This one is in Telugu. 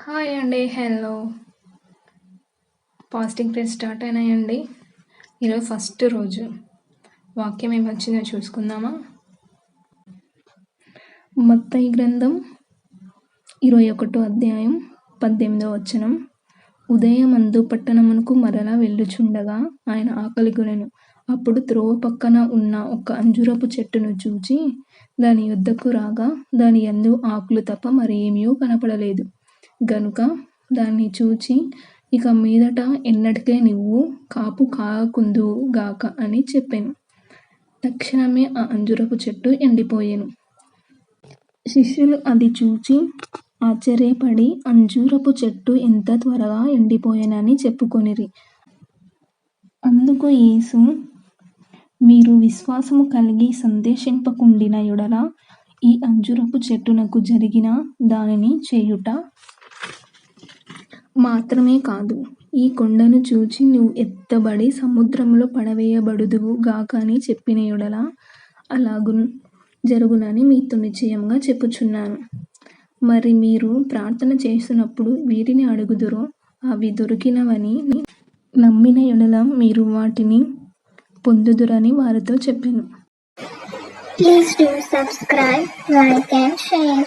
హాయ్ అండి. హలో. ఫాస్టింగ్ డేస్ స్టార్ట్ అయినాయండి. ఈరోజు ఫస్ట్ రోజు. వాక్యం ఏమొచ్చిందో చూసుకుందామా? మత్తయి గ్రంథం 21వ అధ్యాయం 18వ వచనం. ఉదయమందు పట్టణమునకు మరలా వెళ్ళుచుండగా ఆయన ఆకలిగొనెను. అప్పుడు త్రోవ పక్కన ఉన్న ఒక అంజూరపు చెట్టును చూచి దాని యొద్దకు రాగా దాని యందు ఆకులు తప్ప మరి ఏమీ కనపడలేదు. గనుక దాన్ని చూచి ఇక మీదట ఎన్నటికీ నువ్వు కాపు కాకుందువు గాక అని చెప్పెను. తక్షణమే ఆ అంజూరపు చెట్టు ఎండిపోయెను. శిష్యులు అది చూచి ఆశ్చర్యపడి అంజూరపు చెట్టు ఎంత త్వరగా ఎండిపోయెనని చెప్పుకొనిరి. అందుకు యేసు, మీరు విశ్వాసము కలిగి సందేహింపకుండిన యెడల ఈ అంజూరపు చెట్టునకు జరిగిన దానిని చేయుట మాత్రమే కాదు, ఈ కొండను చూచి నువ్వు ఎత్తబడి సముద్రములో పడవేయబడుదువు గాక అని చెప్పిన యెడల అలాగు జరుగునని మీతో నిశ్చయముగా చెప్పుచున్నాను. మరి మీరు ప్రార్థన చేసినప్పుడు వీటిని అడుగుదురో అవి దొరికినవని నమ్మిన యెడల మీరు వాటిని పొందుదురని వారితో చెప్పెను. Please do subscribe, like and share.